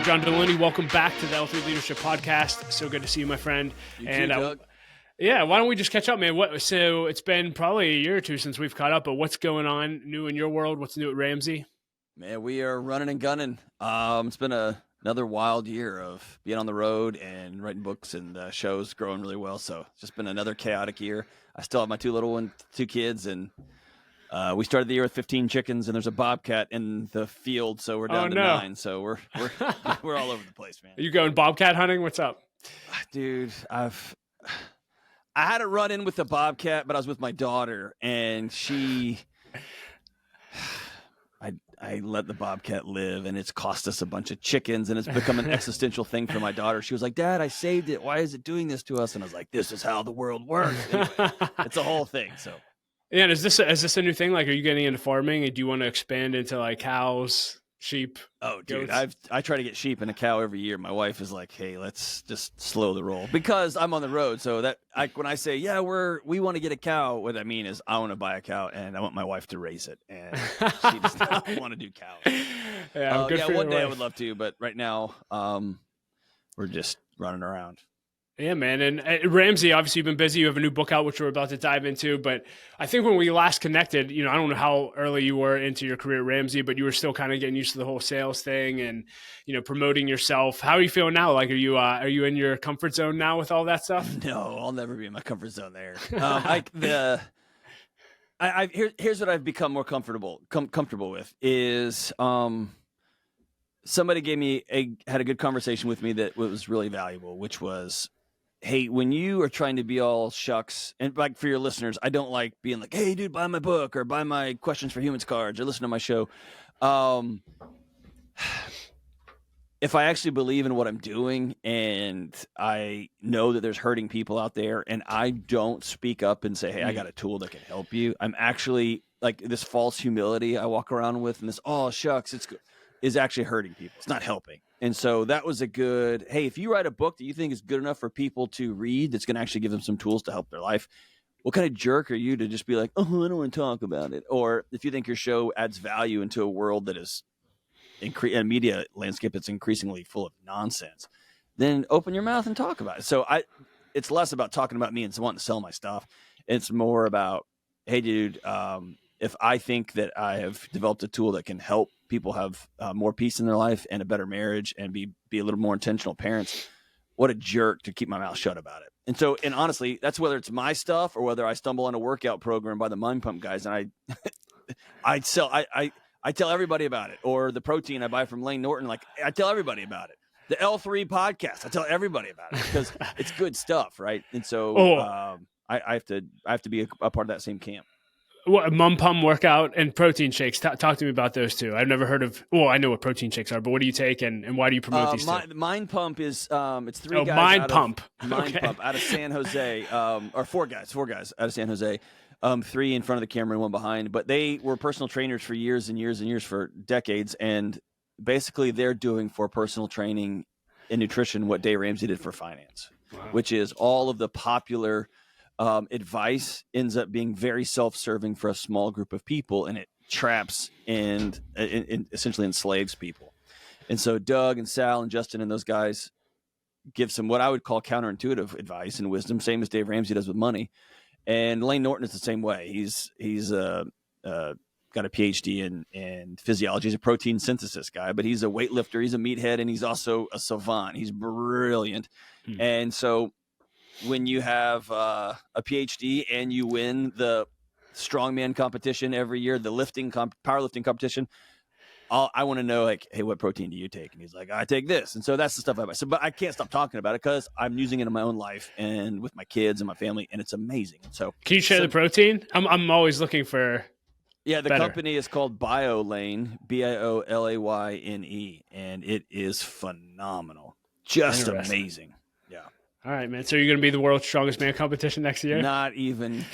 John Delony, welcome back to the L3 Leadership Podcast. So good to see you, my friend. You too, Doug. Yeah, why don't we just catch up, man? So it's been probably a year or two since we've caught up, but what's going on new in your world? What's new at Ramsey? Man, we are running and gunning. It's been another wild year of being on the road and writing books, and the show's growing really well. So it's just been another chaotic year. I still have my two kids, and we started the year with 15 chickens, and there's a bobcat in the field, so we're down to 9. So we're we're all over the place, man. Are you going bobcat hunting? What's up? Dude, I had a run in with the bobcat, but I was with my daughter, and I let the bobcat live, and it's cost us a bunch of chickens, and it's become an existential thing for my daughter. She was like, "Dad, I saved it. Why is it doing this to us?" And I was like, "This is how the world works." Anyway, it's a whole thing. So, yeah. And is this a new thing? Like, are you getting into farming? Do you want to expand into like cows, sheep? Oh, dude, goats? I try to get sheep and a cow every year. My wife is like, "Hey, let's just slow the roll," because I'm on the road. So when I say, "Yeah, we want to get a cow," what I mean is I want to buy a cow and I want my wife to raise it, and she does not want to do cows. Yeah, one day I would love to, but right now, we're just running around. Yeah, man. And Ramsey, obviously you've been busy. You have a new book out, which we're about to dive into. But I think when we last connected, I don't know how early you were into your career at Ramsey, but you were still kind of getting used to the whole sales thing and, promoting yourself. How are you feeling now? Like, are you in your comfort zone now with all that stuff? No, I'll never be in my comfort zone there. Here's what I've become more comfortable with is, somebody had a good conversation with me that was really valuable, which was, hey, when you are trying to be all shucks, and like for your listeners, I don't like being like, hey, dude, buy my book or buy my Questions for Humans cards or listen to my show. If I actually believe in what I'm doing and I know that there's hurting people out there and I don't speak up and say, hey, I got a tool that can help you, I'm actually like this false humility I walk around with and this, oh, shucks, is actually hurting people. It's not helping. And so that was a good, hey, if you write a book that you think is good enough for people to read, that's going to actually give them some tools to help their life, what kind of jerk are you to just be like, oh, I don't want to talk about it? Or if you think your show adds value into a world that is a media landscape that's increasingly full of nonsense, then open your mouth and talk about it. So it's less about talking about me and wanting to sell my stuff. It's more about, hey, dude, if I think that I have developed a tool that can help people have more peace in their life and a better marriage and be a little more intentional parents, what a jerk to keep my mouth shut about it. And so, and honestly, that's whether it's my stuff or whether I stumble on a workout program by the Mind Pump guys and I tell everybody about it, or the protein I buy from Lane Norton, like I tell everybody about it. The L3 podcast, I tell everybody about it because it's good stuff, right? And so I have to be a part of that same camp. What, Mum Pum workout and protein shakes. Talk to me about those two. I've never heard of. Well, I know what protein shakes are, but what do you take and why do you promote these two? Mind Pump is it's three guys. Mind Pump Out of San Jose, or four guys out of San Jose. 3 in front of the camera and 1 behind. But they were personal trainers for years and years and years, for decades, and basically they're doing for personal training and nutrition what Dave Ramsey did for finance, which is all of the popular advice ends up being very self-serving for a small group of people, and it traps and essentially enslaves people. And so Doug and Sal and Justin and those guys give some what I would call counterintuitive advice and wisdom, same as Dave Ramsey does with money. And Lane Norton is the same way. He's got a PhD in physiology. He's a protein synthesis guy, but he's a weightlifter. He's a meathead, and he's also a savant. He's brilliant. And so when you have a PhD and you win the strongman competition every year, the powerlifting competition, I want to know, like, hey, what protein do you take? And he's like, I take this. And so that's the stuff I buy. So, but I can't stop talking about it because I'm using it in my own life and with my kids and my family, and it's amazing. So can you share the protein? I'm always looking for. Yeah, the better. company is called BioLane, BioLayne, and it is phenomenal. Just amazing. Yeah. All right, man. So you're going to be the world's strongest man competition next year? Not even.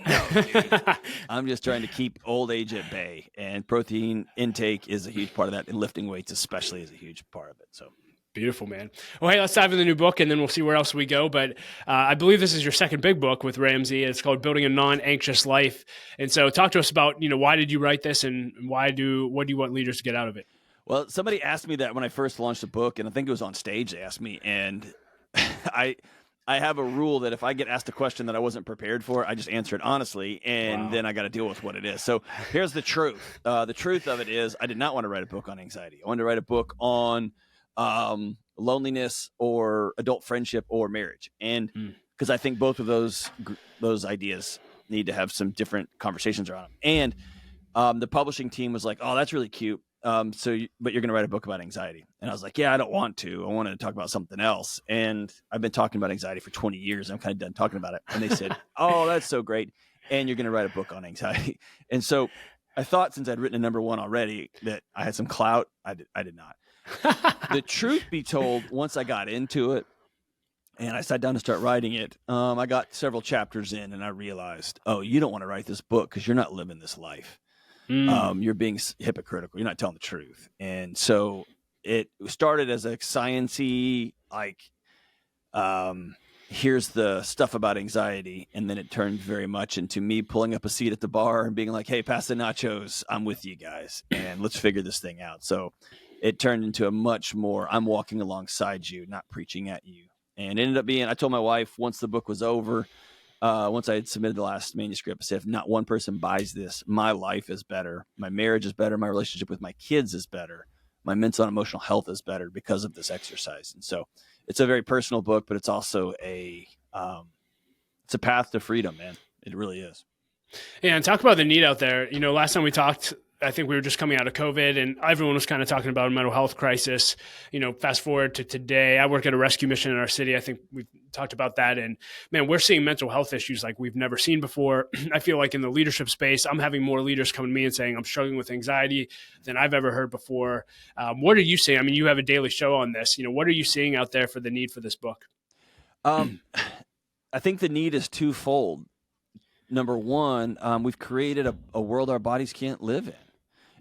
No, dude. I'm just trying to keep old age at bay, and protein intake is a huge part of that, and lifting weights especially is a huge part of it. So beautiful, man. Well, hey, let's dive into the new book, and then we'll see where else we go. But I believe this is your second big book with Ramsey. It's called Building a Non-Anxious Life. And so talk to us about, why did you write this, and what do you want leaders to get out of it? Well, somebody asked me that when I first launched the book, and I think it was on stage. They asked me, and I have a rule that if I get asked a question that I wasn't prepared for, I just answer it honestly, and then I got to deal with what it is. So here's the truth. The truth of it is I did not want to write a book on anxiety. I wanted to write a book on loneliness or adult friendship or marriage. And because I think both of those ideas need to have some different conversations around them. And the publishing team was like, oh, that's really cute. But you're going to write a book about anxiety. And I was like, yeah, I don't want to. I wanted to talk about something else. And I've been talking about anxiety for 20 years. I'm kind of done talking about it. And they said, oh, that's so great. And you're going to write a book on anxiety. And so I thought, since I'd written a number one already, that I had some clout. I did not. The truth be told, once I got into it and I sat down to start writing it, I got several chapters in and I realized, oh, you don't want to write this book because you're not living this life. You're being hypocritical. You're not telling the truth. And so it started as a science-y, like, here's the stuff about anxiety. And then it turned very much into me pulling up a seat at the bar and being like, hey, pass the nachos. I'm with you guys. And let's figure this thing out. So it turned into a much more, I'm walking alongside you, not preaching at you. And it ended up being, I told my wife once the book was over, once I had submitted the last manuscript, I said, if not one person buys this, my life is better. My marriage is better. My relationship with my kids is better. My mental and emotional health is better because of this exercise. And so it's a very personal book, but it's also it's a path to freedom, man. It really is. Yeah. And talk about the need out there. You know, last time we talked, I think we were just coming out of COVID and everyone was kind of talking about a mental health crisis. You know, fast forward to today, I work at a rescue mission in our city. I think we've talked about that. And man, we're seeing mental health issues like we've never seen before. I feel like in the leadership space, I'm having more leaders come to me and saying I'm struggling with anxiety than I've ever heard before. What are you seeing? I mean, you have a daily show on this. You know, what are you seeing out there for the need for this book? I think the need is twofold. Number one, we've created a world our bodies can't live in.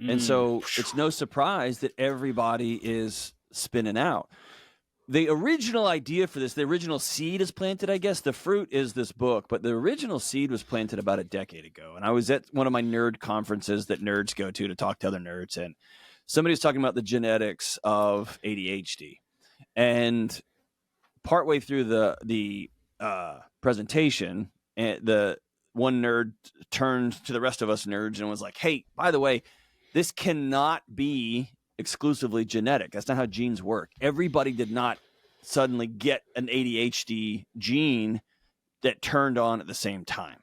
And so it's no surprise that everybody is spinning out. The original idea for this, the original seed is planted, I guess. The fruit is this book, but the original seed was planted about a decade ago. And I was at one of my nerd conferences that nerds go to talk to other nerds. And somebody was talking about the genetics of ADHD. And partway through the presentation, the one nerd turned to the rest of us nerds and was like, hey, by the way, this cannot be exclusively genetic. That's not how genes work. Everybody did not suddenly get an ADHD gene that turned on at the same time.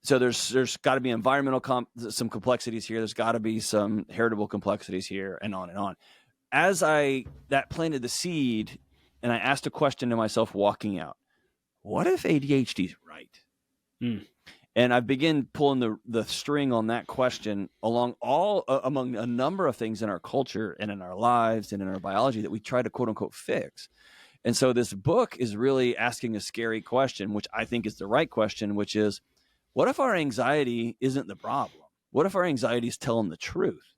So there's got to be environmental some complexities here. There's got to be some heritable complexities here, and on and on. As that planted the seed, and I asked a question to myself walking out: what if ADHD is right? And I began pulling the string on that question among a number of things in our culture and in our lives and in our biology that we try to quote unquote fix. And so this book is really asking a scary question, which I think is the right question, which is, what if our anxiety isn't the problem? What if our anxiety is telling the truth?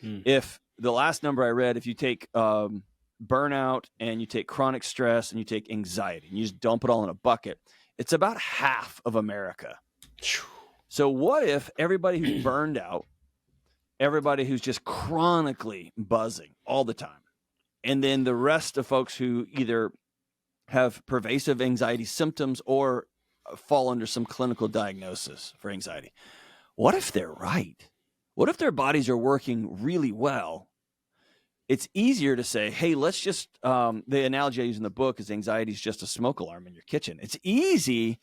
If the last number I read, if you take burnout and you take chronic stress and you take anxiety and you just dump it all in a bucket, it's about half of America. So what if everybody who's burned out, everybody who's just chronically buzzing all the time, and then the rest of folks who either have pervasive anxiety symptoms or fall under some clinical diagnosis for anxiety, what if they're right? What if their bodies are working really well? It's easier to say, hey, let's just, the analogy I use in the book is anxiety is just a smoke alarm in your kitchen. It's easy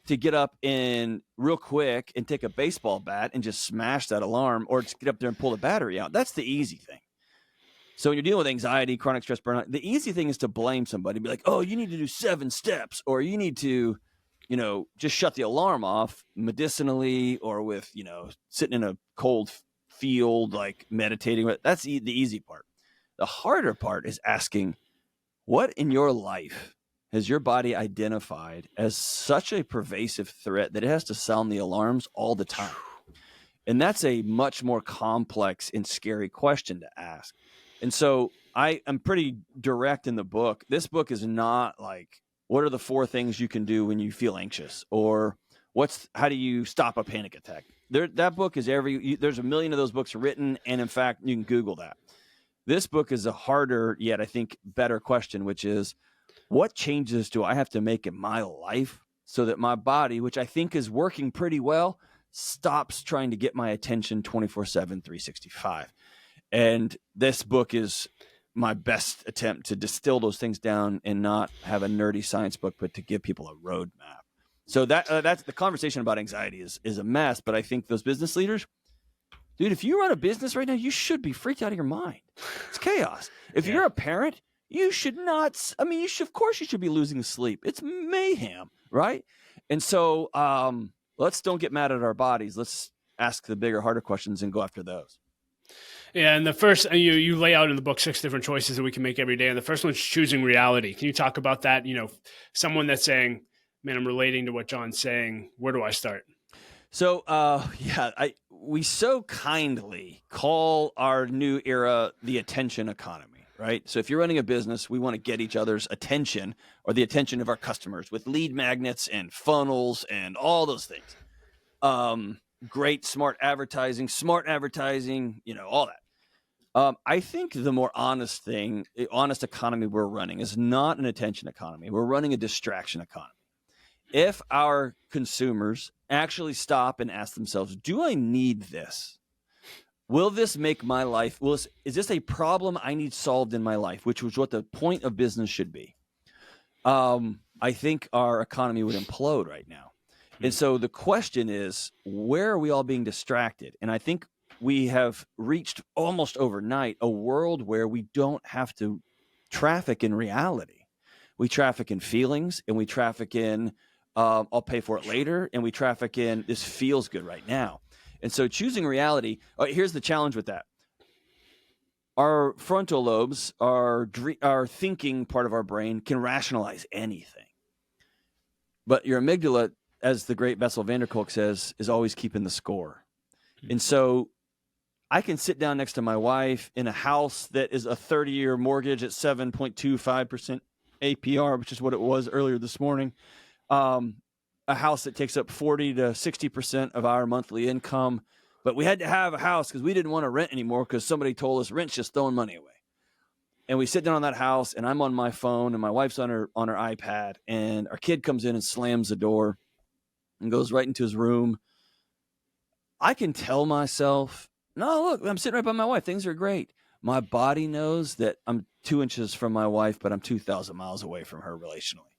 to get up and real quick and take a baseball bat and just smash that alarm, or just get up there and pull the battery out. That's the easy thing. So when you're dealing with anxiety, chronic stress, burnout, the easy thing is to blame somebody. Be like, oh, you need to do 7 steps, or you need to, just shut the alarm off medicinally, or with, sitting in a cold field, like meditating. That's the easy part. The harder part is asking, what in your life has your body identified as such a pervasive threat that it has to sound the alarms all the time? And that's a much more complex and scary question to ask. And so I am pretty direct in the book. This book is not like, what are the 4 things you can do when you feel anxious? Or how do you stop a panic attack? that book is there's a million of those books written. And in fact, you can Google that. This book is a harder yet, I think, better question, which is, what changes do I have to make in my life so that my body, which I think is working pretty well, stops trying to get my attention 24/7, 365. And this book is my best attempt to distill those things down and not have a nerdy science book, but to give people a roadmap. So that's the conversation about anxiety is a mess. But I think those business leaders, dude, if you run a business right now, you should be freaked out of your mind. It's chaos. If you're a parent, you should not. I mean, of course, you should be losing sleep. It's mayhem, right? And so let's don't get mad at our bodies. Let's ask the bigger, harder questions and go after those. Yeah, and the first, you lay out in the book 6 different choices that we can make every day. And the first one's choosing reality. Can you talk about that? Someone that's saying, man, I'm relating to what John's saying. Where do I start? So, we so kindly call our new era the attention economy, right? So if you're running a business, we want to get each other's attention or the attention of our customers with lead magnets and funnels and all those things. Great, smart advertising, all that. I think the more honest economy we're running is not an attention economy. We're running a distraction economy. If our consumers actually stop and ask themselves, do I need this? Will this make my life, is this a problem I need solved in my life, which was what the point of business should be? I think our economy would implode right now. And so the question is, where are we all being distracted? And I think we have reached almost overnight a world where we don't have to traffic in reality. We traffic in feelings, and we traffic in, I'll pay for it later, and we traffic in, this feels good right now. And so choosing reality, here's the challenge with that. Our frontal lobes, our thinking part of our brain, can rationalize anything. But your amygdala, as the great Bessel van der Kolk says, is always keeping the score. And so I can sit down next to my wife in a house that is a 30-year mortgage at 7.25% APR, which is what it was earlier this morning. A house that takes up 40 to 60% of our monthly income. But we had to have a house because we didn't want to rent anymore because somebody told us rent's just throwing money away. And we sit down on that house, and I'm on my phone, and my wife's on her iPad, and our kid comes in and slams the door and goes right into his room. I can tell myself, no, look, I'm sitting right by my wife. Things are great. My body knows that I'm 2 inches from my wife, but I'm 2,000 miles away from her relationally.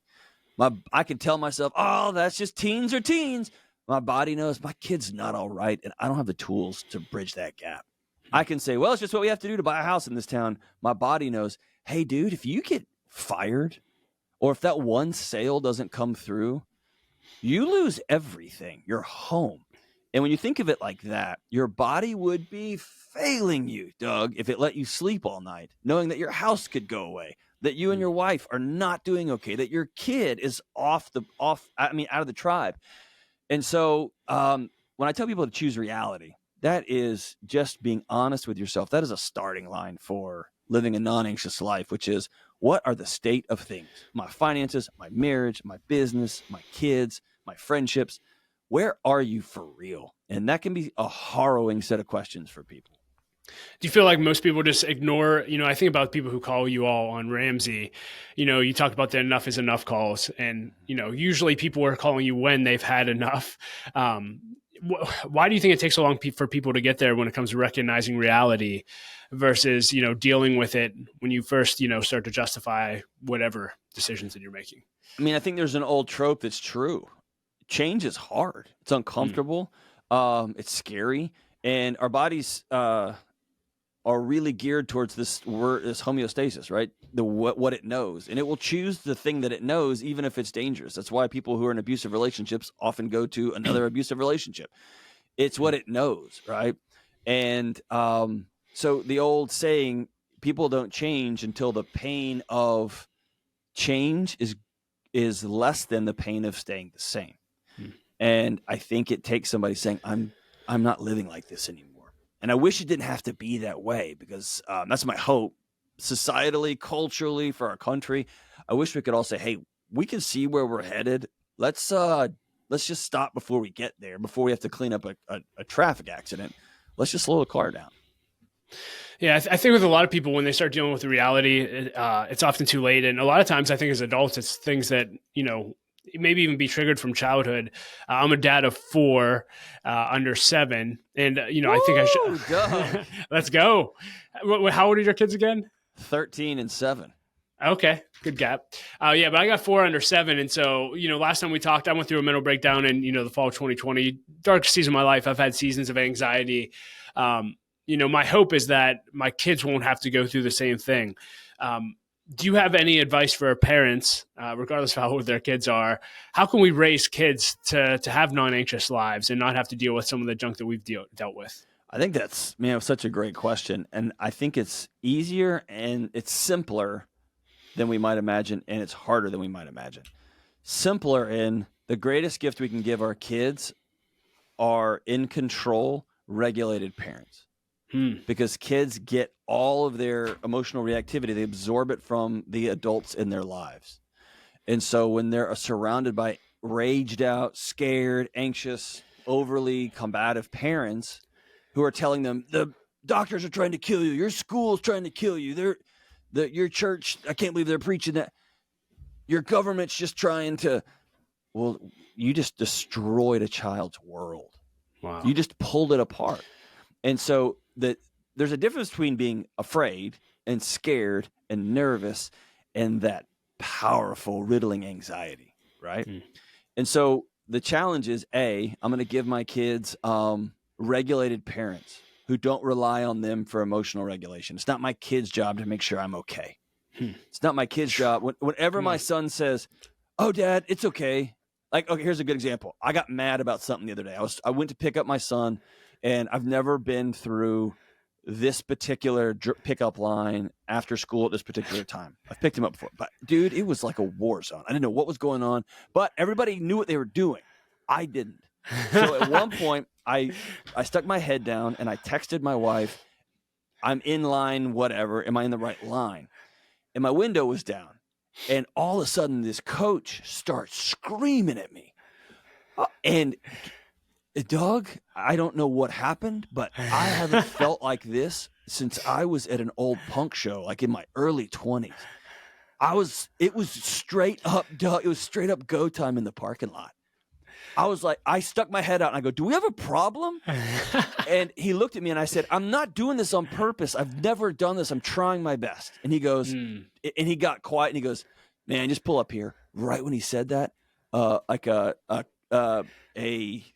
I can tell myself, oh, that's just teens are teens. My body knows my kid's not all right, and I don't have the tools to bridge that gap. I can say, well, it's just what we have to do to buy a house in this town. My body knows, hey, dude, if you get fired or if that one sale doesn't come through, you lose everything, your home. And when you think of it like that, your body would be failing you, Doug, if it let you sleep all night, knowing that your house could go away, that you and your wife are not doing okay, that your kid is out of the tribe. And so when I tell people to choose reality, that is just being honest with yourself. That is a starting line for living a non-anxious life, which is, what are the state of things? My finances, my marriage, my business, my kids, my friendships. Where are you for real? And that can be a harrowing set of questions for people. Do you feel like most people just ignore, I think about people who call you all on Ramsey, you talk about the enough is enough calls, and, usually people are calling you when they've had enough. Why do you think it takes so long for people to get there when it comes to recognizing reality versus, dealing with it when you first, start to justify whatever decisions that you're making? I mean, I think there's an old trope that's true. Change is hard. It's uncomfortable. It's scary. And our bodies are really geared towards this homeostasis, right? What it knows. And it will choose the thing that it knows, even if it's dangerous. That's why people who are in abusive relationships often go to another abusive relationship. It's what it knows, right? And so the old saying, people don't change until the pain of change is less than the pain of staying the same. And I think it takes somebody saying, I'm not living like this anymore. And I wish it didn't have to be that way, because that's my hope, societally, culturally, for our country. I wish we could all say, hey, we can see where we're headed. Let's let's just stop before we get there, before we have to clean up a traffic accident. Let's just slow the car down. Yeah, I think with a lot of people, when they start dealing with the reality, it's often too late. And a lot of times I think as adults, it's things that, maybe even be triggered from childhood. I'm a dad of 4, under 7. And, I think I should. Let's go. How old are your kids again? 13 and 7. Okay, good gap. Yeah, but I got 4 under 7. And so, last time we talked, I went through a mental breakdown in, the fall of 2020, darkest season of my life. I've had seasons of anxiety. My hope is that my kids won't have to go through the same thing. Do you have any advice for parents, regardless of how old their kids are? How can we raise kids to have non-anxious lives and not have to deal with some of the junk that we've dealt with? I think that's, such a great question. And I think it's easier and it's simpler than we might imagine, and it's harder than we might imagine. Simpler in the greatest gift we can give our kids are in control, regulated parents. Because kids get all of their emotional reactivity. They absorb it from the adults in their lives. And so when they're surrounded by raged out, scared, anxious, overly combative parents who are telling them, the doctors are trying to kill you, your school's trying to kill you, your church, I can't believe they're preaching that, your government's just trying to, well, you just destroyed a child's world. Wow. You just pulled it apart. And so there's a difference between being afraid and scared and nervous and that powerful, riddling anxiety, right? And so the challenge is, I'm going to give my kids regulated parents who don't rely on them for emotional regulation. It's not my kid's job to make sure I'm okay. It's not my kid's job. Whenever my son says, "Oh, Dad, it's okay." Like, okay, here's a good example. I got mad about something the other day. I went to pick up my son, and I've never been through this particular pickup line after school at this particular time. I've picked him up before, but dude, it was like a war zone. I didn't know what was going on, but everybody knew what they were doing. I didn't. So at one point, I stuck my head down and I texted my wife, "I'm in line, whatever. Am I in the right line?" And my window was down. And all of a sudden, this coach starts screaming at me. And Doug, I don't know what happened, but I haven't felt like this since I was at an old punk show, like in my early 20s. It was straight up, Doug. It was straight up go time in the parking lot. I was like, I stuck my head out and I go, "Do we have a problem?" And he looked at me and I said, "I'm not doing this on purpose. I've never done this. I'm trying my best." And he goes, and he got quiet and he goes, "Man, just pull up here." Right when he said that, like a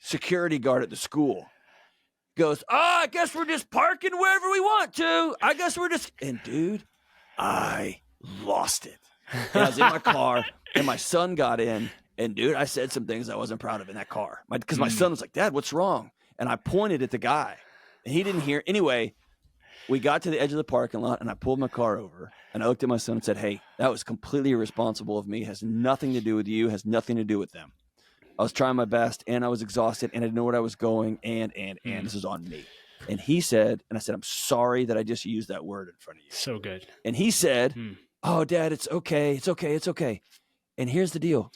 security guard at the school goes, "I guess we're just parking wherever we want to. I guess we're just," and dude, I lost it. And I was in my car and my son got in. And dude, I said some things I wasn't proud of in that car. Because my son was like, "Dad, what's wrong?" And I pointed at the guy. And he didn't hear. Anyway, we got to the edge of the parking lot, and I pulled my car over. And I looked at my son and said, "Hey, that was completely irresponsible of me. It has nothing to do with you. Has nothing to do with them. I was trying my best, and I was exhausted, and I didn't know where I was going, and this is on me." And he said, and I said, "I'm sorry that I just used that word in front of you." So good. And he said, "Oh, Dad, it's okay. It's okay. It's okay." And here's the deal.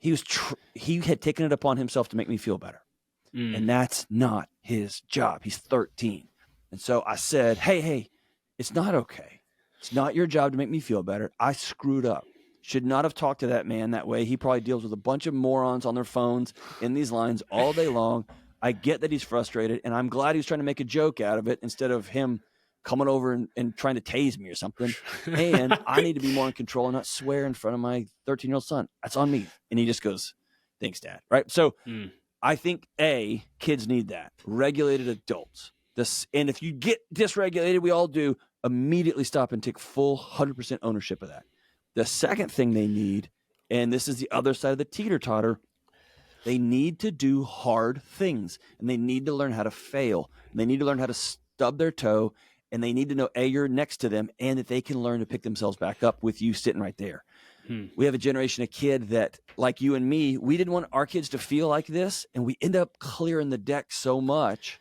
He had taken it upon himself to make me feel better. And that's not his job. He's 13. And so I said, hey, it's not okay. It's not your job to make me feel better. I screwed up. Should not have talked to that man that way. He probably deals with a bunch of morons on their phones in these lines all day long. I get that he's frustrated, and I'm glad he's trying to make a joke out of it instead of him coming over and trying to tase me or something. And I need to be more in control and not swear in front of my 13-year-old son. That's on me. And he just goes, "Thanks, Dad." Right? So I think, kids need that. Regulated adults. And if you get dysregulated, we all do, immediately stop and take full 100% ownership of that. The second thing they need, and this is the other side of the teeter-totter, they need to do hard things. And they need to learn how to fail. And they need to learn how to stub their toe. And they need to know, you're next to them, and that they can learn to pick themselves back up with you sitting right there. We have a generation of kid that, like you and me, we didn't want our kids to feel like this, and we end up clearing the deck so much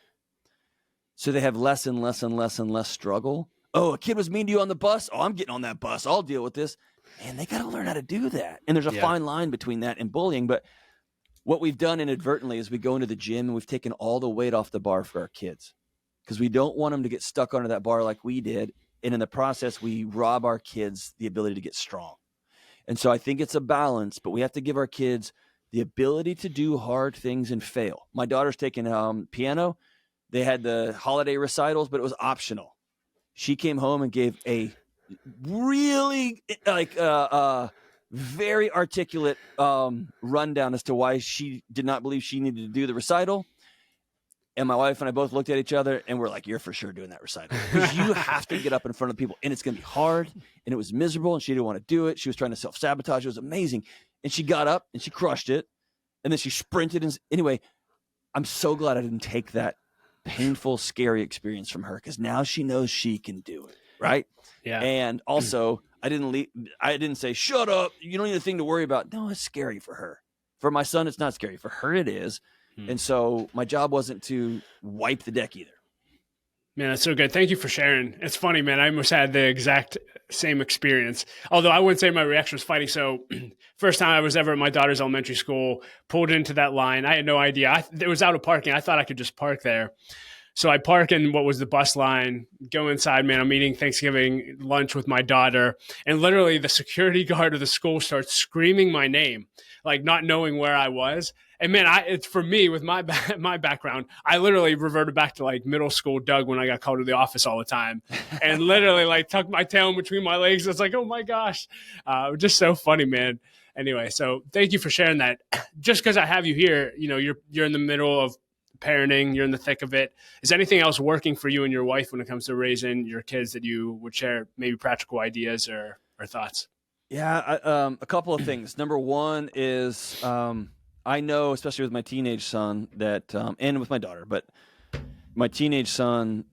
so they have less and less and less and less struggle. "Oh, a kid was mean to you on the bus? Oh, I'm getting on that bus. I'll deal with this." And they got to learn how to do that. And there's a fine line between that and bullying. But what we've done inadvertently is we go into the gym and we've taken all the weight off the bar for our kids because we don't want them to get stuck under that bar like we did. And in the process, we rob our kids the ability to get strong. And so I think it's a balance, but we have to give our kids the ability to do hard things and fail. My daughter's taking piano. They had the holiday recitals, but it was optional. She came home and gave a really very articulate rundown as to why she did not believe she needed to do the recital. And my wife and I both looked at each other and we're like, you're for sure doing that recital. Because you have to get up in front of people and it's going to be hard. And it was miserable and she didn't want to do it. She was trying to self-sabotage. It was amazing. And she got up and she crushed it. And then she sprinted. And anyway, I'm so glad I didn't take that painful, scary experience from her because now she knows she can do it. Right. Yeah. And also I didn't say, shut up. You don't need a thing to worry about. No, it's scary for her. For my son, it's not scary. For her, it is. And so my job wasn't to wipe the deck either. Man, that's so good. Thank you for sharing. It's funny, man. I almost had the exact same experience. Although I wouldn't say my reaction was fighting. So first time I was ever at my daughter's elementary school, pulled into that line. I had no idea. It was out of parking. I thought I could just park there. So I park in what was the bus line, go inside, man. I'm eating Thanksgiving lunch with my daughter. And literally the security guard of the school starts screaming my name, like not knowing where I was. And man, it's for me with my background, I literally reverted back to like middle school Doug when I got called to the office all the time and literally like tucked my tail in between my legs. It's like, oh my gosh, just so funny, man. Anyway, so thank you for sharing that. Just because I have you here, you know, you're in the middle of parenting, you're in the thick of it. Is anything else working for you and your wife when it comes to raising your kids that you would share maybe practical ideas or thoughts? Yeah, a couple of things. Number one is I know, especially with my teenage son, that and with my daughter, but my teenage son,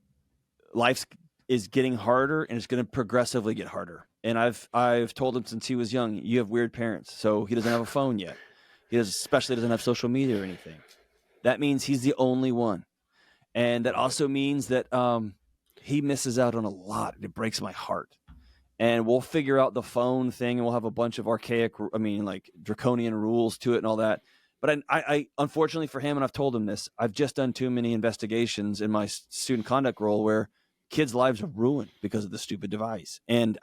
life is getting harder and it's going to progressively get harder. And I've told him since he was young, you have weird parents. So he doesn't have a phone yet. He especially doesn't have social media or anything. That means he's the only one. And that also means that he misses out on a lot. It breaks my heart. And we'll figure out the phone thing and we'll have a bunch of like draconian rules to it and all that. But I unfortunately for him, and I've told him this, I've just done too many investigations in my student conduct role where kids' lives are ruined because of the stupid device. And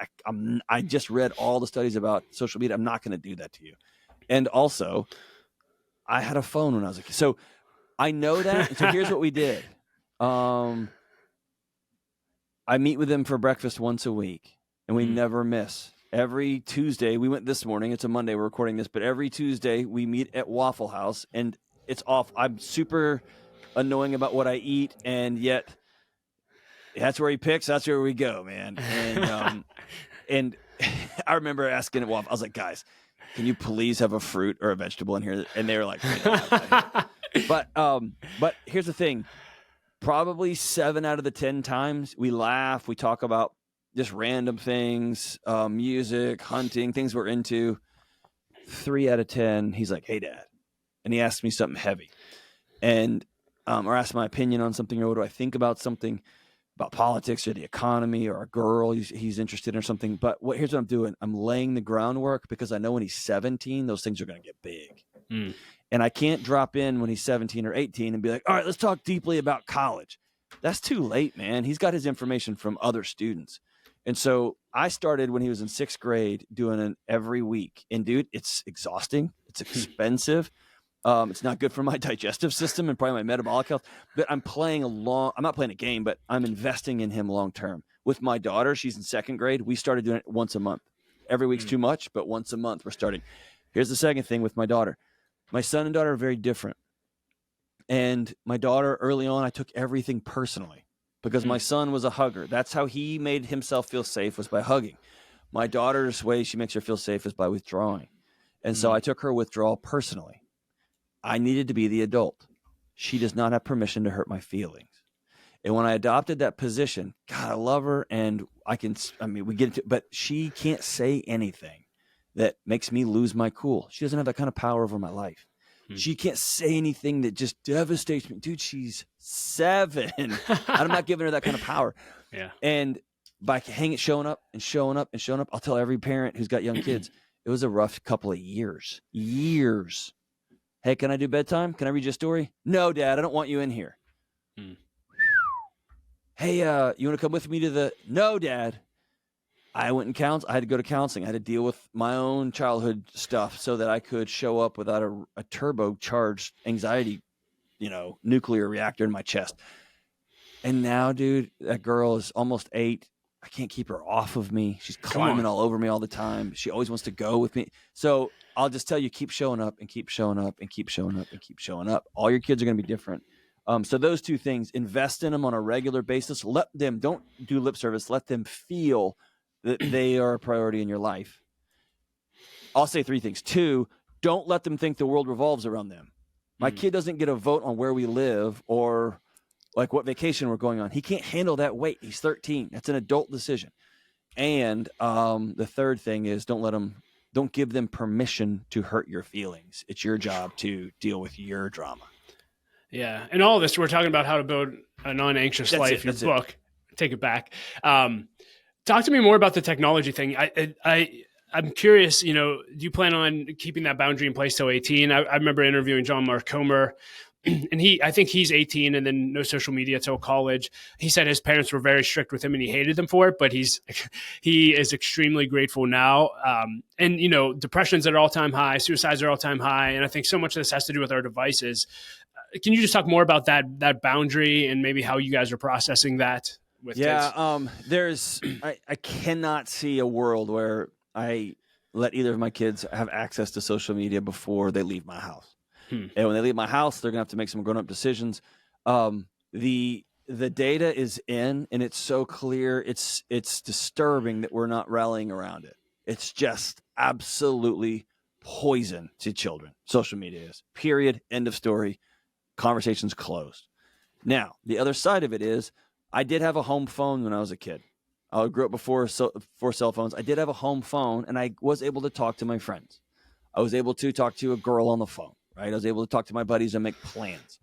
I just read all the studies about social media. I'm not going to do that to you. And also, I had a phone when I was a kid. So I know that. And so here's what we did. I meet with him for breakfast once a week, and we never miss. Every Tuesday, we went this morning. It's a Monday. We're recording this, but every Tuesday we meet at Waffle House, and it's off. I'm super annoying about what I eat, and yet that's where he picks. That's where we go, man. And and I remember asking at Waffle, I was like, guys, can you please have a fruit or a vegetable in here? And they were like, but here's the thing. Probably 7 out of the 10 times we laugh, we talk about just random things, music, hunting, things we're into. 3 out of 10, he's like, hey, Dad. And he asks me something heavy. And or asks my opinion on something, or what do I think about something, about politics or the economy or a girl he's interested in or something. But here's what I'm doing. I'm laying the groundwork because I know when he's 17, those things are going to get big. And I can't drop in when he's 17 or 18 and be like, all right, let's talk deeply about college. That's too late, man. He's got his information from other students. And so I started when he was in 6th grade doing it every week. And dude, it's exhausting. It's expensive. It's not good for my digestive system and probably my metabolic health. But I'm not playing a game, but I'm investing in him long term. With my daughter, she's in 2nd grade. We started doing it once a month. Every week's too much, but once a month we're starting. Here's the second thing with my daughter. My son and daughter are very different. And my daughter, early on, I took everything personally. Because my son was a hugger. That's how he made himself feel safe, was by hugging. My daughter's way she makes her feel safe is by withdrawing. And so I took her withdrawal personally. I needed to be the adult. She does not have permission to hurt my feelings. And when I adopted that position, God, I love her. And we get into, but she can't say anything that makes me lose my cool. She doesn't have that kind of power over my life. She can't say anything that just devastates me. Dude, she's 7. I'm not giving her that kind of power. Yeah. And by showing up, I'll tell every parent who's got young kids, it was a rough couple of years. Hey, can I do bedtime? Can I read you a story? No, Dad, I don't want you in here. Hey, you want to come with me to the... No, Dad. I went and I had to go to counseling. I had to deal with my own childhood stuff so that I could show up without a turbocharged anxiety, nuclear reactor in my chest. And now, dude, that girl is almost 8. I can't keep her off of me. She's climbing all over me all the time. She always wants to go with me. So I'll just tell you, keep showing up and keep showing up and keep showing up and keep showing up. All your kids are going to be different. So those two things, invest in them on a regular basis. Don't do lip service. Let them feel that they are a priority in your life. I'll say 3 things. 2, don't let them think the world revolves around them. My kid doesn't get a vote on where we live or like what vacation we're going on. He can't handle that weight. He's 13. That's an adult decision. And the 3rd thing is don't give them permission to hurt your feelings. It's your job to deal with your drama. Yeah. And all of this, we're talking about how to build a non-anxious life, your book. Take it back. Talk to me more about the technology thing. I'm curious, do you plan on keeping that boundary in place till 18? I remember interviewing John Mark Comer, and I think he's 18 and then no social media till college. He said his parents were very strict with him and he hated them for it, but he is extremely grateful now. And depression's at an all-time high, suicides are all-time high. And I think so much of this has to do with our devices. Can you just talk more about that boundary and maybe how you guys are processing that? Yeah, I cannot see a world where I let either of my kids have access to social media before they leave my house. And when they leave my house, they're gonna have to make some grown-up decisions. The data is in, and it's so clear. It's disturbing that we're not rallying around it. It's just absolutely poison to children. Social media is. Period. End of story. Conversation's closed. Now, the other side of it is, I did have a home phone when I was a kid. I grew up before cell phones. I did have a home phone, and I was able to talk to my friends. I was able to talk to a girl on the phone, right? I was able to talk to my buddies and make plans.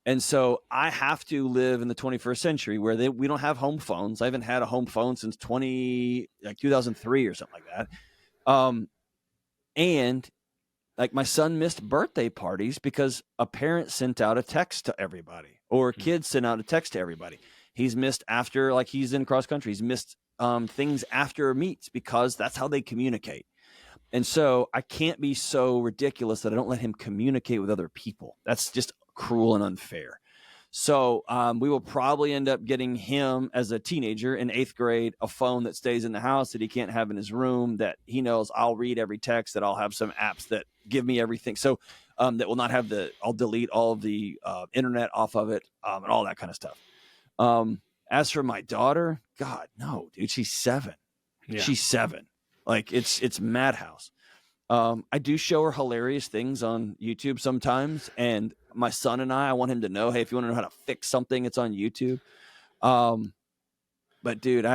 And so I have to live in the 21st century where we don't have home phones. I haven't had a home phone since 2003 or something like that. And like my son missed birthday parties because a parent sent out a text to everybody, or kids sent out a text to everybody. He's missed after, like he's in cross country. He's missed things after meets because that's how they communicate. And so I can't be so ridiculous that I don't let him communicate with other people. That's just cruel and unfair. So we will probably end up getting him as a teenager in 8th grade, a phone that stays in the house that he can't have in his room, that he knows I'll read every text, that I'll have some apps that give me everything. So that will not have I'll delete all of the internet off of it and all that kind of stuff. As for my daughter, God, no, dude, she's 7. Yeah. She's 7. Like it's madhouse. I do show her hilarious things on YouTube sometimes. And my son and I want him to know, hey, if you want to know how to fix something, it's on YouTube. But dude,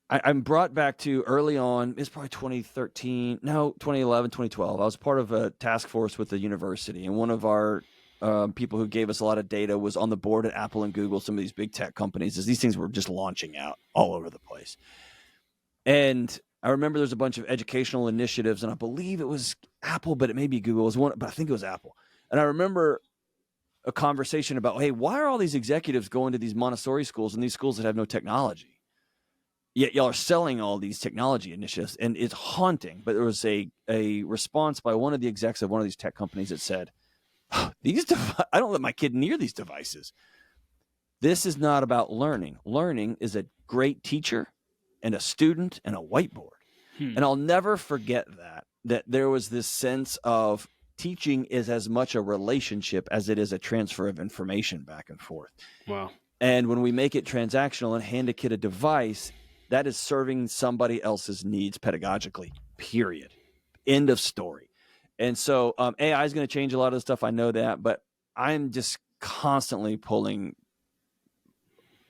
I'm brought back to early on. It's probably 2011, 2012. I was part of a task force with the university, and one of our people who gave us a lot of data was on the board at Apple and Google, some of these big tech companies, as these things were just launching out all over the place. And I remember there's a bunch of educational initiatives, and I believe it was Apple, but it may be Google. It was one, but I think it was Apple. And I remember a conversation about, hey, why are all these executives going to these Montessori schools and these schools that have no technology? Yet y'all are selling all these technology initiatives, and it's haunting. But there was a response by one of the execs of one of these tech companies that said, I don't let my kid near these devices. This is not about learning. Learning is a great teacher and a student and a whiteboard. And I'll never forget that there was this sense of teaching is as much a relationship as it is a transfer of information back and forth. Wow. And when we make it transactional and hand a kid a device, that is serving somebody else's needs pedagogically, period. End of story. And so AI is going to change a lot of the stuff. I know that, but I'm just constantly pulling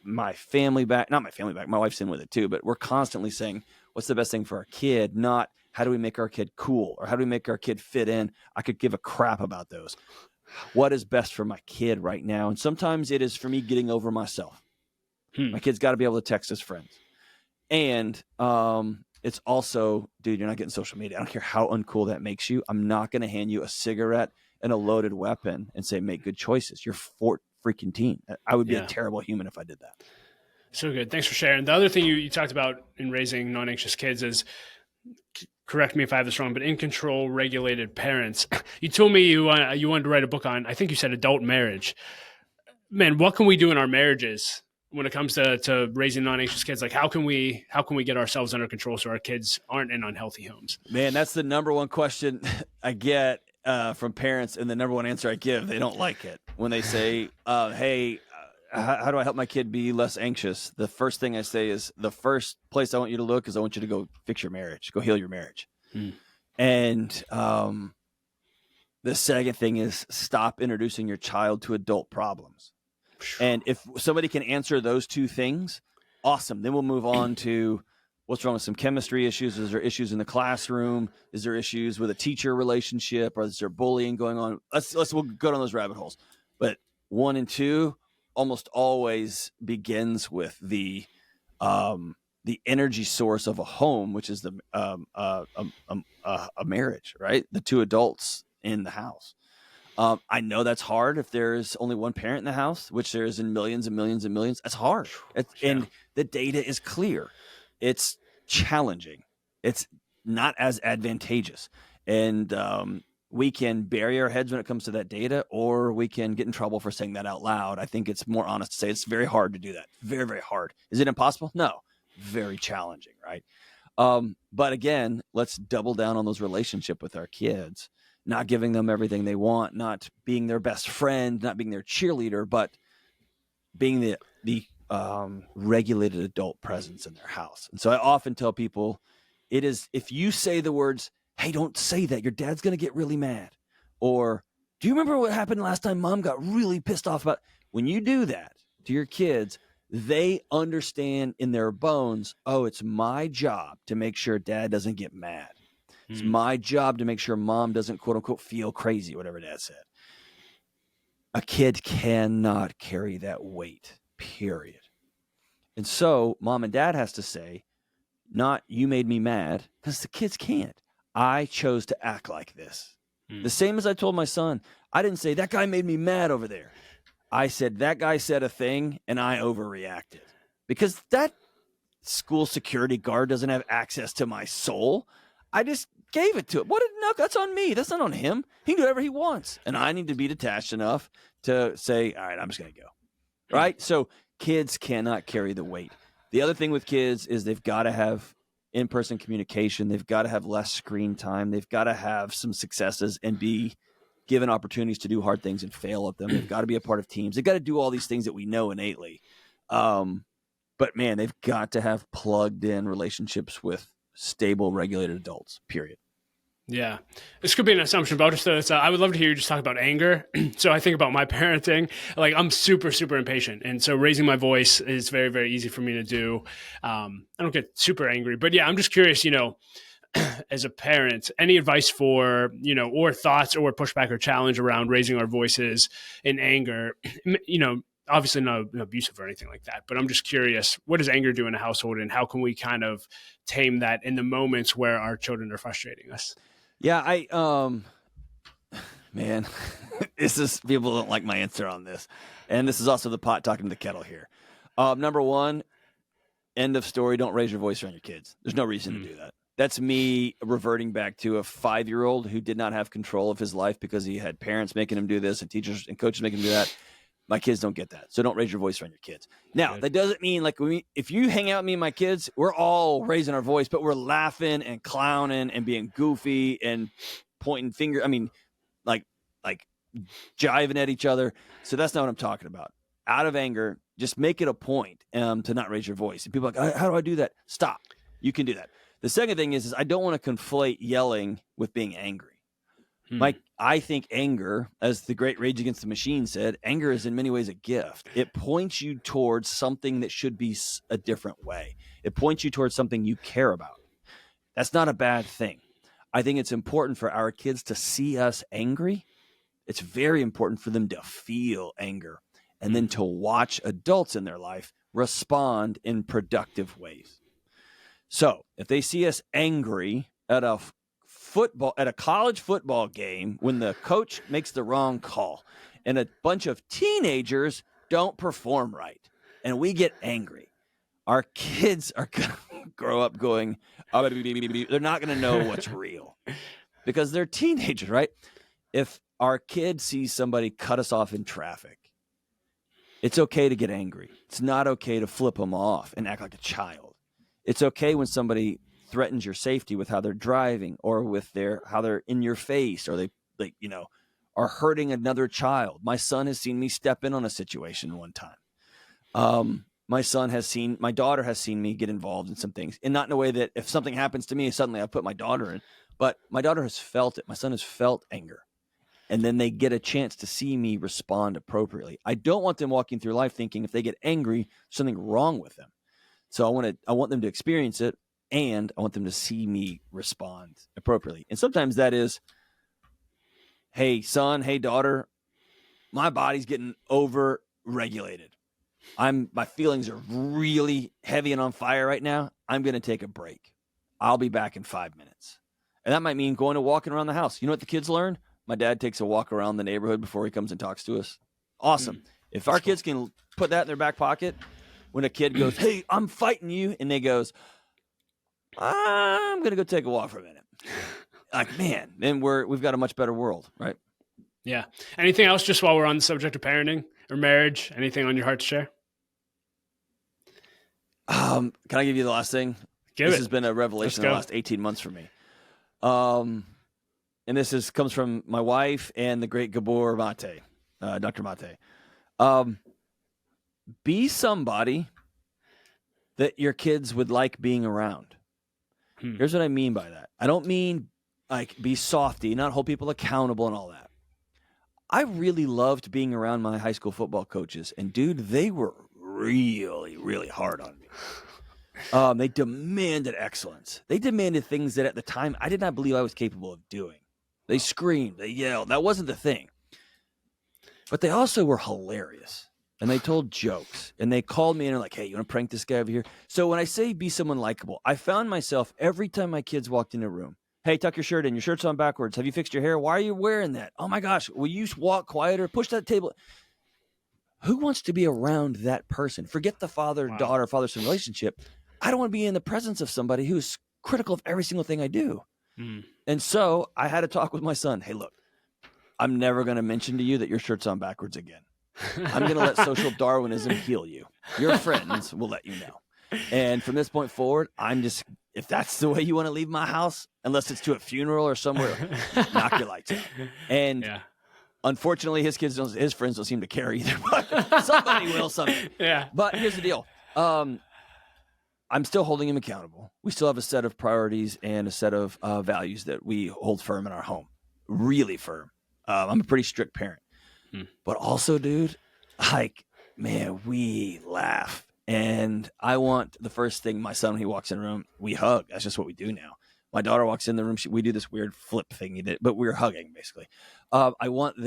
my family back, not my family back. My wife's in with it too, but we're constantly saying, what's the best thing for our kid? Not how do we make our kid cool or how do we make our kid fit in? I could give a crap about those. What is best for my kid right now? And sometimes it is for me getting over myself. My kid's got to be able to text his friends. And it's also, dude, you're not getting social media. I don't care how uncool that makes you. I'm not going to hand you a cigarette and a loaded weapon and say, make good choices. You're freaking. I would be a terrible human if I did that. So good. Thanks for sharing. The other thing you talked about in raising non-anxious kids is, correct me if I have this wrong, but in control, regulated parents. You told me you wanted to write a book on, I think you said adult marriage. Man, what can we do in our marriages when it comes to raising non-anxious kids? Like, how can we get ourselves under control so our kids aren't in unhealthy homes? Man, that's the number one question I get from parents, and the number one answer I give. They don't like it when they say, hey, how do I help my kid be less anxious? The first thing I say is, the first place I want you to look is I want you to go fix your marriage, go heal your marriage. And the second thing is, stop introducing your child to adult problems. And if somebody can answer those two things, awesome. Then we'll move on to what's wrong with some chemistry issues. Is there issues in the classroom? Is there issues with a teacher relationship? Or is there bullying going on? We'll go down those rabbit holes. But 1 and 2 almost always begins with the energy source of a home, which is a marriage, right? The two adults in the house. I know that's hard if there's only one parent in the house, which there is in millions and millions and millions. That's hard. And the data is clear. It's challenging. It's not as advantageous. And we can bury our heads when it comes to that data, or we can get in trouble for saying that out loud. I think it's more honest to say it's very hard to do that. Very, very hard. Is it impossible? No. Very challenging, right? But again, let's double down on those relationships with our kids. Not giving them everything they want, not being their best friend, not being their cheerleader, but being the regulated adult presence in their house. And so I often tell people, it is, if you say the words, hey, don't say that, your dad's going to get really mad. Or, do you remember what happened last time mom got really pissed off about? When you do that to your kids, they understand in their bones, oh, it's my job to make sure dad doesn't get mad. It's my job to make sure mom doesn't, quote unquote, feel crazy, whatever dad said. A kid cannot carry that weight, period. And so mom and dad has to say, not you made me mad, because the kids can't. I chose to act like this. The same as I told my son. I didn't say, that guy made me mad over there. I said, that guy said a thing and I overreacted. Because that school security guard doesn't have access to my soul. I just gave it to him. That's on me. That's not on him. He can do whatever he wants. And I need to be detached enough to say, all right, I'm just going to go. Right? So kids cannot carry the weight. The other thing with kids is they've got to have in-person communication. They've got to have less screen time. They've got to have some successes and be given opportunities to do hard things and fail at them. They've got to be a part of teams. They've got to do all these things that we know innately. But man, they've got to have plugged in relationships with stable, regulated adults, period. Yeah. This could be an assumption, but I would love to hear you just talk about anger. So I think about my parenting, like I'm super, super impatient. And so raising my voice is very, very easy for me to do. I don't get super angry, but yeah, I'm just curious, as a parent, any advice for, or thoughts or pushback or challenge around raising our voices in anger, obviously not abusive or anything like that, but I'm just curious, what does anger do in a household and how can we kind of tame that in the moments where our children are frustrating us? Yeah, man, people don't like my answer on this. And this is also the pot talking to the kettle here. Number one, end of story. Don't raise your voice around your kids. There's no reason to do that. That's me reverting back to a 5-year-old who did not have control of his life because he had parents making him do this and teachers and coaches making him do that. My kids don't get that. So don't raise your voice around your kids. Now, that doesn't mean like if you hang out with me and my kids, we're all raising our voice, but we're laughing and clowning and being goofy and pointing finger. I mean, like jiving at each other. So that's not what I'm talking about. Out of anger, just make it a point to not raise your voice. And people are like, how do I do that? Stop. You can do that. The second thing is I don't want to conflate yelling with being angry. Mike, I think anger, as the great Rage Against the Machine said, anger is in many ways a gift. It points you towards something that should be a different way. It points you towards something you care about. That's not a bad thing. I think it's important for our kids to see us angry. It's very important for them to feel anger and then to watch adults in their life respond in productive ways. So if they see us angry at a college football game when the coach makes the wrong call and a bunch of teenagers don't perform right and we get angry, our kids are going to grow up going, they're not going to know what's real because they're teenagers, right? If our kid sees somebody cut us off in traffic, it's okay to get angry. It's not okay to flip them off and act like a child. It's okay when somebody threatens your safety with how they're driving or with how they're in your face or they are hurting another child. My son has seen me step in on a situation one time. My daughter has seen me get involved in some things, and not in a way that if something happens to me, suddenly I put my daughter in, but my daughter has felt it. My son has felt anger, and then they get a chance to see me respond appropriately. I don't want them walking through life thinking if they get angry, there's something wrong with them. So I want them to experience it, and I want them to see me respond appropriately. And sometimes that is, hey, son, hey, daughter, my body's getting over-regulated. My feelings are really heavy and on fire right now. I'm going to take a break. I'll be back in 5 minutes. And that might mean going to walking around the house. You know what the kids learn? My dad takes a walk around the neighborhood before he comes and talks to us. Awesome. If our kids can put that in their back pocket, when a kid goes, hey, I'm fighting you, and they goes, I'm going to go take a walk for a minute. Like, man, then we've got a much better world, right? Yeah. Anything else just while we're on the subject of parenting or marriage? Anything on your heart to share? Can I give you the last thing? This has been a revelation in the last 18 months for me. And this comes from my wife and the great Gabor Mate, Dr. Mate. Be somebody that your kids would like being around. Here's what I mean by that. I don't mean like be softy, not hold people accountable and all that. I really loved being around my high school football coaches, and dude, they were really, really hard on me. They demanded excellence. They demanded things that at the time I did not believe I was capable of doing. They screamed, they yelled. That wasn't the thing. But they also were hilarious. And they told jokes. And they called me and they're like, hey, you want to prank this guy over here? So when I say be someone likable, I found myself every time my kids walked in a room, hey, tuck your shirt in. Your shirt's on backwards. Have you fixed your hair? Why are you wearing that? Oh, my gosh. Will you walk quieter? Push that table. Who wants to be around that person? Forget the father-daughter, father-son relationship. I don't want to be in the presence of somebody who's critical of every single thing I do. And so I had to talk with my son. Hey, look, I'm never going to mention to you that your shirt's on backwards again. I'm going to let social Darwinism heal you. Your friends will let you know. And from this point forward, if that's the way you want to leave my house, unless it's to a funeral or somewhere, knock your lights out. And unfortunately, his friends don't seem to care either. But somebody will someday. Yeah. But here's the deal. I'm still holding him accountable. We still have a set of priorities and a set of values that we hold firm in our home. Really firm. I'm a pretty strict parent. But also, dude, like, man, we laugh. And I want the first thing my son, when he walks in the room, we hug. That's just what we do now. My daughter walks in the room. We do this weird flip thing, but we're hugging, basically. I want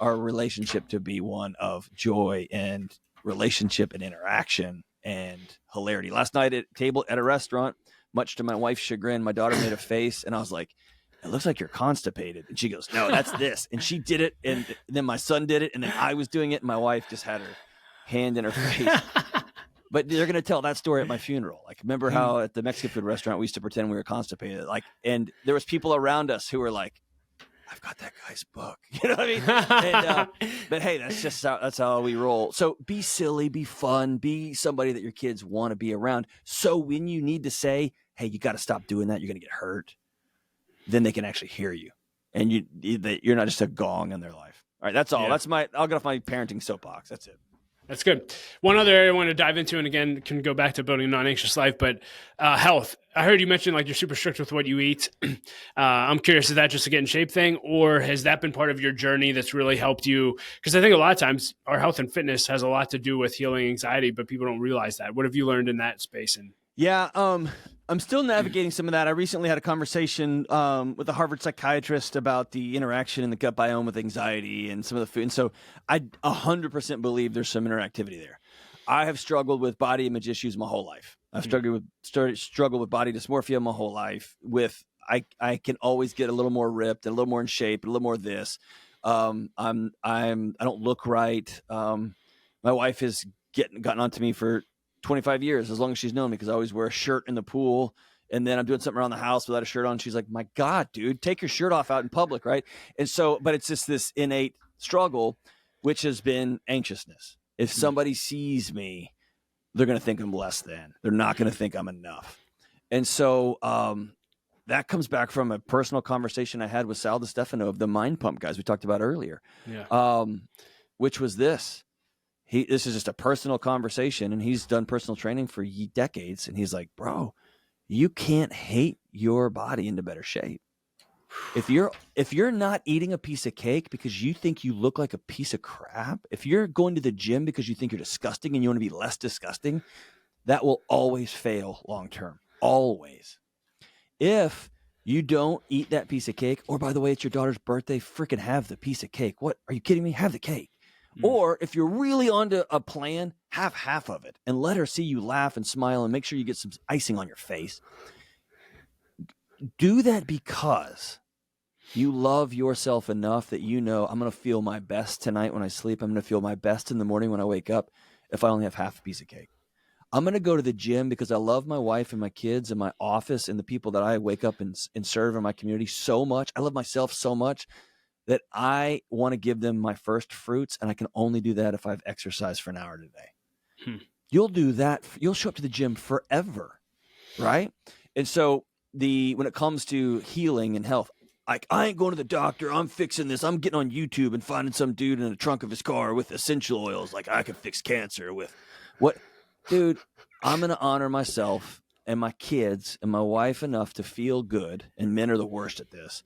our relationship to be one of joy and relationship and interaction and hilarity. Last night at a restaurant, much to my wife's chagrin, my daughter made a face, and I was like, it looks like you're constipated. And she goes, no, that's this. And she did it, and then my son did it, and then I was doing it, and my wife just had her hand in her face. But they're going to tell that story at my funeral. Like, remember how at the Mexican food restaurant we used to pretend we were constipated? Like, and there was people around us who were like, I've got that guy's book. You know what I mean? But hey, that's how we roll. So be silly, be fun, be somebody that your kids want to be around. So when you need to say, hey, you got to stop doing that, you're going to get hurt, then they can actually hear you, and you're not just a gong in their life. All right, that's all. Yeah. I'll get off my parenting soapbox. That's it. That's good. One other area I want to dive into, and again, can go back to building a non-anxious life, but health. I heard you mention like you're super strict with what you eat. I'm curious, is that just a get in shape thing, or has that been part of your journey that's really helped you? Because I think a lot of times our health and fitness has a lot to do with healing anxiety, but people don't realize that. What have you learned in that space? Yeah, I'm still navigating some of that. I recently had a conversation with a Harvard psychiatrist about the interaction in the gut biome with anxiety and some of the food. And so I 100% believe there's some interactivity there. I have struggled with body image issues my whole life. I've struggled with body dysmorphia my whole life. I can always get a little more ripped, and a little more in shape, a little more this. I don't look right. My wife has gotten onto me for 25 years, as long as she's known me, because I always wear a shirt in the pool, and then I'm doing something around the house without a shirt on. She's like, "My God, dude, take your shirt off out in public," right? And so, but it's just this innate struggle, which has been anxiousness. If somebody sees me, they're going to think I'm less than. They're not going to think I'm enough. And so that comes back from a personal conversation I had with Sal DiStefano of the Mind Pump guys we talked about earlier, which was this. This is just a personal conversation, and he's done personal training for decades. And he's like, bro, you can't hate your body into better shape. If you're not eating a piece of cake because you think you look like a piece of crap, if you're going to the gym because you think you're disgusting and you want to be less disgusting, that will always fail long term. Always. If you don't eat that piece of cake, or by the way, it's your daughter's birthday, freaking have the piece of cake. What? Are you kidding me? Have the cake. Or if you're really onto a plan, have half of it and let her see you laugh and smile and make sure you get some icing on your face. Do that because you love yourself enough that you know, I'm going to feel my best tonight when I sleep. I'm going to feel my best in the morning when I wake up if I only have half a piece of cake. I'm going to go to the gym because I love my wife and my kids and my office and the people that I wake up and serve in my community so much. I love myself so much that I want to give them my first fruits, and I can only do that if I've exercised for an hour today. You'll do that. You'll show up to the gym forever, right? And so when it comes to healing and health, like, I ain't going to the doctor. I'm fixing this. I'm getting on YouTube and finding some dude in the trunk of his car with essential oils. Like, I could fix cancer with what? Dude, I'm going to honor myself and my kids and my wife enough to feel good. And men are the worst at this.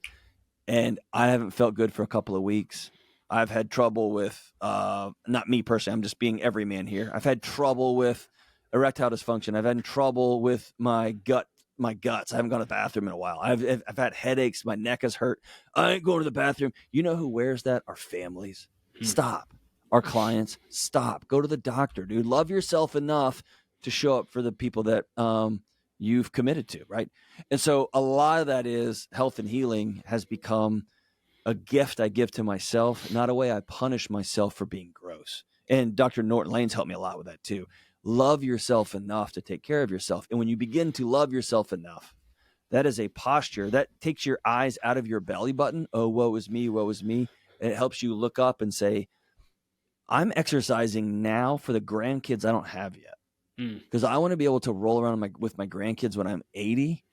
And I haven't felt good for a couple of weeks. I've had trouble with, not me personally, I'm just being every man here. I've had trouble with erectile dysfunction. I've had trouble with my guts. I haven't gone to the bathroom in a while. I've had headaches. My neck is hurt. I ain't going to the bathroom. You know who wears that? Our families. Stop. Our clients. Stop. Go to the doctor, dude. Love yourself enough to show up for the people that you've committed to, right? And so a lot of that is health and healing has become a gift I give to myself, not a way I punish myself for being gross. And Dr. Norton Lane's helped me a lot with that too. Love yourself enough to take care of yourself. And when you begin to love yourself enough, that is a posture that takes your eyes out of your belly button. Oh, woe is me, woe is me. And it helps you look up and say, I'm exercising now for the grandkids I don't have yet. Because I want to be able to roll around with my grandkids when I'm 80.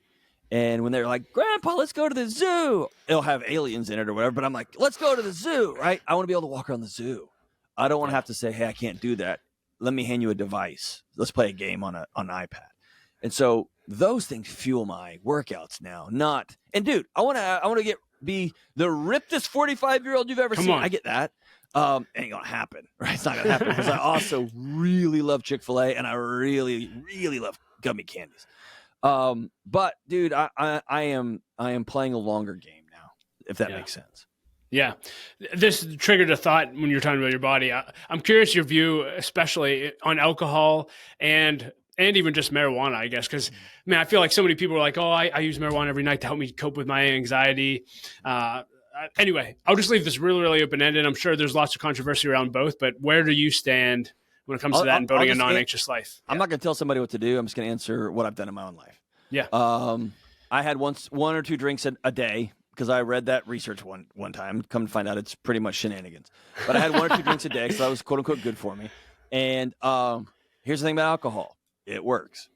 And when they're like, Grandpa, let's go to the zoo. It'll have aliens in it or whatever. But I'm like, let's go to the zoo, right? I want to be able to walk around the zoo. I don't want to have to say, hey, I can't do that. Let me hand you a device. Let's play a game on an iPad. And so those things fuel my workouts now. And dude, I want to be the rippedest 45-year-old you've ever seen. I get that. Ain't gonna happen, right? It's not gonna happen because I also really love Chick-fil-A and I really, really love gummy candies. But dude, I am playing a longer game now, if that makes sense. Yeah. This triggered a thought when you're talking about your body. I'm curious your view, especially on alcohol and even just marijuana, I guess. Because, man, I feel like so many people are like, oh, I use marijuana every night to help me cope with my anxiety. Anyway, I'll just leave this really, really open-ended. I'm sure there's lots of controversy around both, but where do you stand when it comes to that and building a non-anxious life? I'm not going to tell somebody what to do. I'm just going to answer what I've done in my own life. Yeah. I had one or two drinks a day because I read that research one time. Come to find out it's pretty much shenanigans. But I had 1 or 2 drinks a day because that was quote-unquote good for me. And here's the thing about alcohol. It works.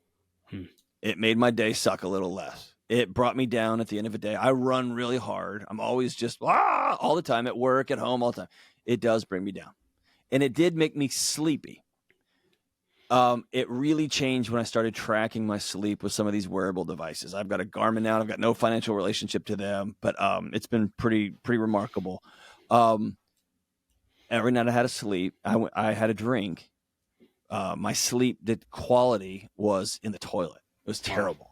It made my day suck a little less. It brought me down at the end of the day. I run really hard. I'm always just all the time at work, at home, all the time. It does bring me down. And it did make me sleepy. It really changed when I started tracking my sleep with some of these wearable devices. I've got a Garmin now. I've got no financial relationship to them, but it's been pretty remarkable. Every night I had a sleep. I had a drink. My sleep, the quality was in the toilet. It was terrible.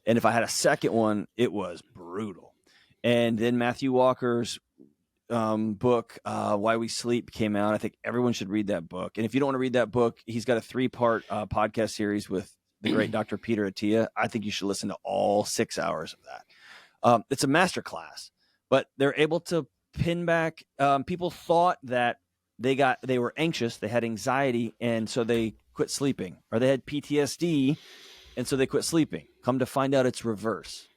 And if I had a second one, it was brutal. And then Matthew Walker's book, Why We Sleep, came out. I think everyone should read that book. And if you don't want to read that book, he's got a 3-part podcast series with the great Dr. Peter Attia. I think you should listen to all 6 hours of that. It's a masterclass, but they're able to pin back. People thought that they were anxious, they had anxiety, and so they quit sleeping, or they had PTSD, and so they quit sleeping. Come to find out, it's reverse.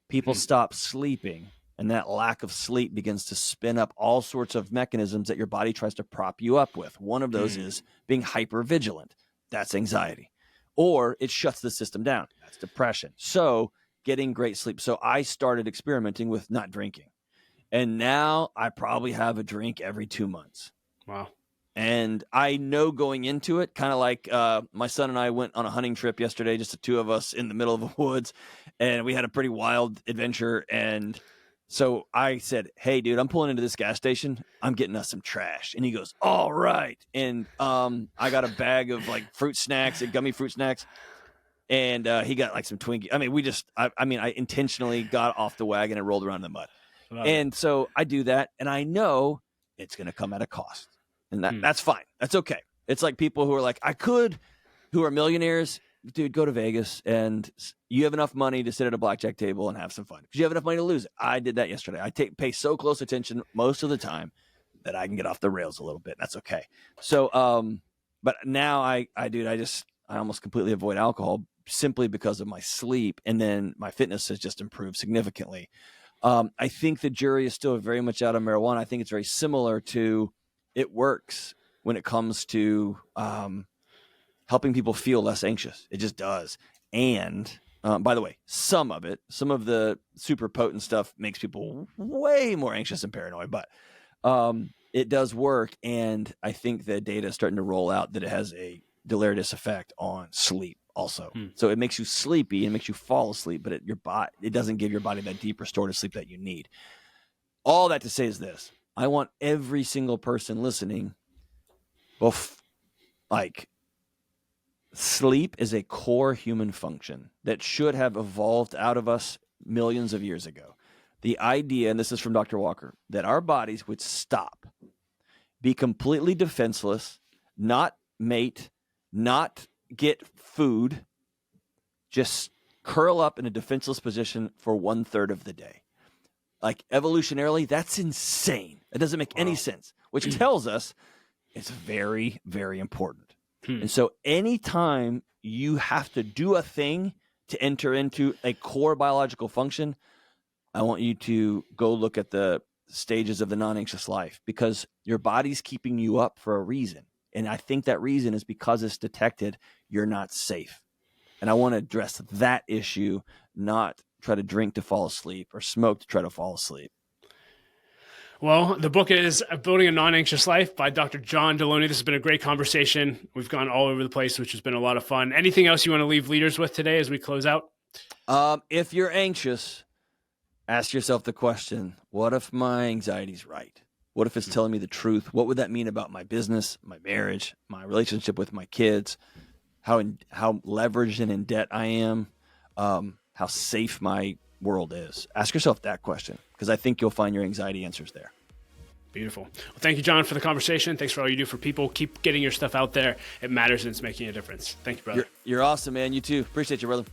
People stop sleeping, and that lack of sleep begins to spin up all sorts of mechanisms that your body tries to prop you up with. One of those is being hypervigilant. That's anxiety. Or it shuts the system down. That's depression. So getting great sleep. So I started experimenting with not drinking. And now I probably have a drink every 2 months. Wow. And I know going into it, kind of like my son and I went on a hunting trip yesterday, just the two of us in the middle of the woods. And we had a pretty wild adventure. And so I said, hey, dude, I'm pulling into this gas station. I'm getting us some trash. And he goes, all right. And I got a bag of like fruit snacks and gummy fruit snacks. And he got like some Twinkies. I mean, I intentionally got off the wagon and rolled around in the mud. And so I do that. And I know it's going to come at a cost. And that's fine. That's okay. It's like people who are like, who are millionaires. Dude, go to Vegas and you have enough money to sit at a blackjack table and have some fun because you have enough money to lose it. I did that yesterday. I pay so close attention most of the time that I can get off the rails a little bit. That's okay. So, but now I almost completely avoid alcohol simply because of my sleep. And then my fitness has just improved significantly. I think the jury is still very much out on marijuana. I think it's very similar to it works when it comes to helping people feel less anxious. It just does. And by the way, some of the super potent stuff makes people way more anxious and paranoid, but it does work. And I think the data is starting to roll out that it has a deleterious effect on sleep also. So it makes you sleepy and makes you fall asleep, but it doesn't give your body that deep restorative sleep that you need. All that to say is this. I want every single person listening, sleep is a core human function that should have evolved out of us millions of years ago. The idea, and this is from Dr. Walker, that our bodies would stop, be completely defenseless, not mate, not get food, just curl up in a defenseless position for 1/3 of the day. Like evolutionarily, that's insane. It doesn't make any sense, which tells us it's very, very important. And so anytime you have to do a thing to enter into a core biological function, I want you to go look at the stages of the non-anxious life because your body's keeping you up for a reason. And I think that reason is because it's detected you're not safe. And I want to address that issue, not try to drink to fall asleep or smoke to try to fall asleep. Well, the book is Building a Non-Anxious Life by Dr. John Delony. This has been a great conversation. We've gone all over the place, which has been a lot of fun. Anything else you want to leave leaders with today as we close out? If you're anxious, ask yourself the question, what if my anxiety's right? What if it's telling me the truth? What would that mean about my business, my marriage, my relationship with my kids, how leveraged and in debt I am, how safe my world is? Ask yourself that question because I think you'll find your anxiety answers there. Beautiful. Well, thank you, John, for the conversation. Thanks for all you do for people. Keep getting your stuff out there. It matters and it's making a difference. Thank you, brother. You're awesome, man. You too. Appreciate you, brother.